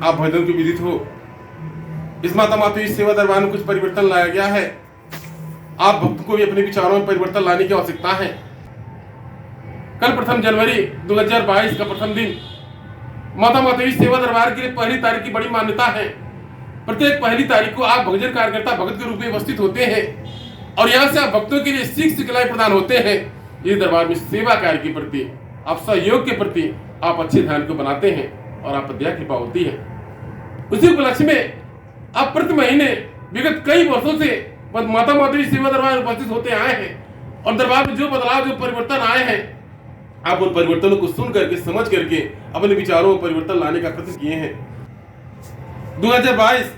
आप भजन को विदित हो। इस माता मातु सेवा दरबार में कुछ परिवर्तन लाया गया है। आप भक्त को भी अपने विचारों में परिवर्तन लाने की आवश्यकता है। कल 1 जनवरी 2022 का प्रथम दिन माता मातु सेवा दरबार के लिए पहली तारीख की बड़ी मान्यता है। प्रत्येक पहली तारीख को आप भजन कार्यकर्ता भगत के रूप में उपस्थित होते हैं और यहाँ से आप भक्तों के लिए सीख सिखलाई प्रदान होते हैं। इस दरबार में सेवा कार्य के प्रति, आप सहयोग के प्रति आप अच्छे ध्यान को बनाते हैं और आप दया कृपा होती है। उसी उपलक्ष्य में आप प्रति महीने विगत कई वर्षों से माता मातु सेवा दरबार में उपस्थित होते आए हैं और दरबार में जो बदलाव, जो परिवर्तन आए हैं, आप उन परिवर्तनों को सुन करके, समझ करके अपने विचारों में परिवर्तन लाने का प्रयत्न किए हैं। 2022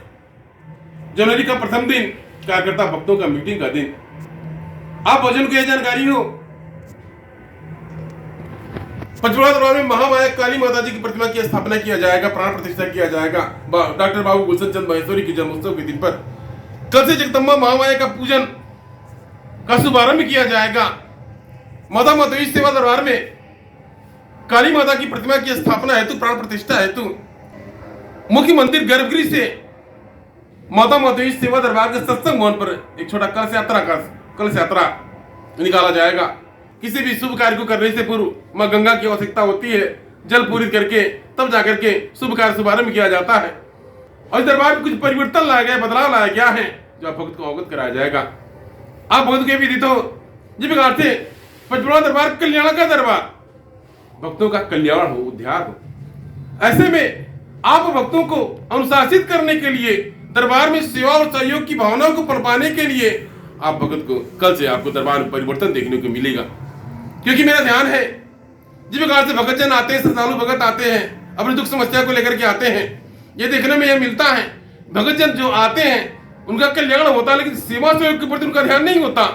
जनवरी का प्रथम दिन कार्यकर्ता भक्तों का मीटिंग का दिन। आप भजन को यह जानकारी हो, पंचमढ़ा दरबार में महामाया काली माता जी की प्रतिमा की स्थापना किया जाएगा, प्राण प्रतिष्ठा किया जाएगा। डॉक्टर बाबू गुलशन चंद महेश्वरी के जन्मोत्सव के दिन पर कल से जगदम्बा महामाया का पूजन का शुभारंभ किया जाएगा। माता मातु सेवा दरबार में काली माता की प्रतिमा की स्थापना हेतु, प्राण प्रतिष्ठा हेतु मुख्य मंदिर गर्भगृह से माता मातु सेवा दरबार के सत्संग भवन पर एक छोटा कलश यात्रा निकाला जाएगा। किसी भी शुभ कार्य को करने से पूर्व मां गंगा की आवश्यकता होती है। जल पूरित करके तब जाकर के शुभ कार्य शुभारंभ किया जाता है। और इस दरबार में कुछ परिवर्तन लाया गया, बदलाव लाया गया है, जो आप भक्त को अवगत कराया जाएगा। आप भक्त के विदित हो, जिस प्रकार से पंचमढ़ा दरबार कल्याण का दरबार, भक्तों का कल्याण हो, उद्धार हो। ऐसे में आप भक्तों को अनुशासित करने के लिए, दरबार में सेवा और सहयोग की भावनाओं को पनपाने के लिए आप भगत को कल से आपको दरबार में परिवर्तन देखने को मिलेगा। क्योंकि मेरा ध्यान है, जिस प्रकार से भगत जन आते हैं, श्रद्धालु भगत आते हैं, अपनी दुख समस्या को लेकर के आते हैं, ये देखने में यह मिलता है भगत जन जो आते हैं उनका कल्याण होता है, लेकिन सेवा सहयोग के प्रति उनका ध्यान नहीं होता।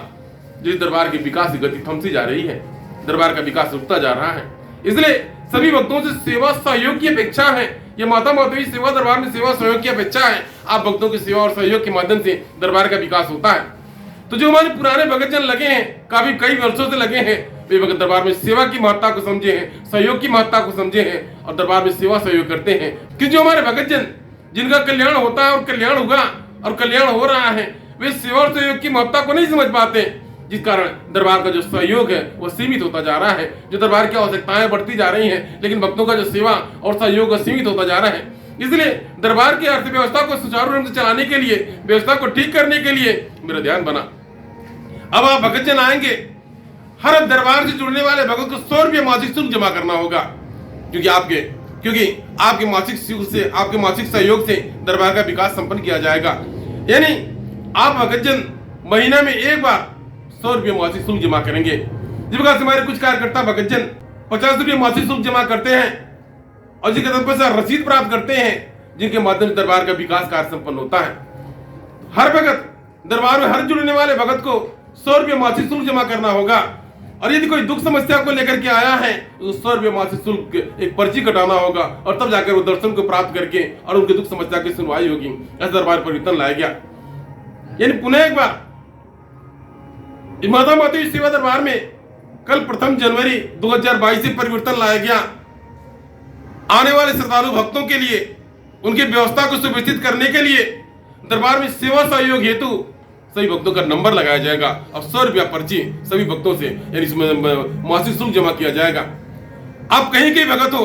जिस दरबार की विकास की गति थमती जा रही है, दरबार का विकास रुकता जा रहा है। इसलिए सभी भक्तों से सेवा सहयोग की अपेक्षा है। ये माता मातु सेवा दरबार में सेवा सहयोग की अपेक्षा है। आप भक्तों की सेवा और सहयोग के माध्यम से दरबार का विकास होता है। तो जो हमारे पुराने भगत जन लगे हैं, काफी कई वर्षों से लगे हैं, वे भगत दरबार में सेवा की महत्ता को समझे हैं, सहयोग की महत्ता को समझे हैं और दरबार में सेवा सहयोग करते हैं। कि जो हमारे भगत जन जिनका कल्याण होता है और कल्याण होगा और कल्याण हो रहा है, वे सेवा और सहयोग की महत्ता को नहीं समझ पाते, जिस कारण दरबार का जो सहयोग है वो सीमित होता जा रहा है। जो दरबार की आवश्यकताएं बढ़ती जा रही हैं, लेकिन भक्तों का जो सेवा और सहयोग सीमित होता जा रहा है। इसलिए दरबार की अर्थव्यवस्था को सुचारू रूप से चलाने के लिए, व्यवस्था को ठीक करने के लिए मेरा ध्यान बना। अब आप भगत जन आएंगे, हर दरबार से जुड़ने वाले भगत को 100 रुपये मासिक शुल्क जमा करना होगा। क्योंकि आपके मासिक शुल्क से, आपके मासिक सहयोग से दरबार का विकास संपन्न किया जाएगा। यानी आप भगत जन महीना में एक बार 100 रुपये मासिक शुल्क जमा करेंगे। जिस प्रकार से हमारे कुछ कार्यकर्ता भगत जन 50 रुपये मासिक शुल्क जमा करते हैं और जिसके तौर पर रसीद प्राप्त करते हैं, जिनके माध्यम से दरबार का विकास कार्य संपन्न होता है। हर भगत दरबार में हर जुड़ने वाले भगत को 100 रुपये मासिक शुल्क जमा करना होगा। और यदि कोई दुख समस्या को लेकर के आया है तो 100 रुपये मासिक शुल्क एक पर्ची कटाना होगा और तब जाकर वो दर्शन को प्राप्त करके और उनके दुख समस्या की सुनवाई होगी। ऐसा दरबार परिवर्तन लाया गया। यानी पुनः एक बार माता मातु सेवा दरबार में कल 1 जनवरी 2022 से परिवर्तन लाया गया। आने वाले श्रद्धालु भक्तों के लिए, उनकी व्यवस्था को सुव्यवस्थित करने के लिए दरबार में सेवा सहयोग हेतु सभी भक्तों का नंबर लगाया जाएगा और 100 रुपया पर्ची सभी भक्तों से, यानी इसमें मासिक शुल्क जमा किया जाएगा। आप कहीं के भगत हो,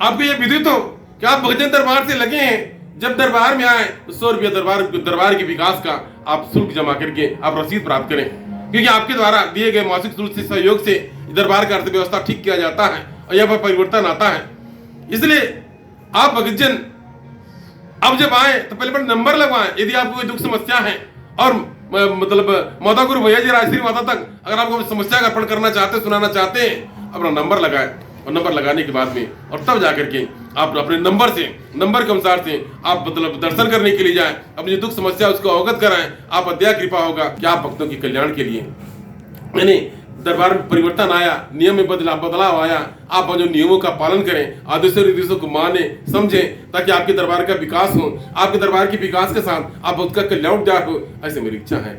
आपको यह विदित हो कि आप भगत दरबार से लगे हैं, जब दरबार में आए तो 100 रुपया दरबार के विकास का आप शुल्क जमा करके आप रसीद प्राप्त करें। क्योंकि आपके द्वारा दिए गए मासिक शुल्क से, सहयोग से दरबार का अर्थव्यवस्था ठीक किया जाता है और यहाँ पर परिवर्तन आता है। इसलिए आप भगत जन अब जब आए तो पहले नंबर लगवाएं। यदि आपको कोई दुख समस्या है और मतलब माता गुरु भैया जी राजश्री माता तक अगर आपको समस्या का अर्पण करना चाहते, सुनाना चाहते हैं, अपना नंबर लगाएं और नंबर लगाने के बाद में और तब जाकर के आप अपने नंबर के अनुसार से आप मतलब दर्शन करने के लिए जाएं, अपनी जो दुख समस्या उसको अवगत कराएं। आप दया कृपा होगा कि आप भक्तों के कल्याण के लिए, यानी दरबार में परिवर्तन आया, नियम में बदलाव आया, आप जो नियमों का पालन करें, आदेशों निर्देशों को माने, समझें, ताकि आपके दरबार का विकास हो, आपके दरबार के विकास के साथ आप भक्त का कल्याण हो। ऐसे मेरी इच्छा है।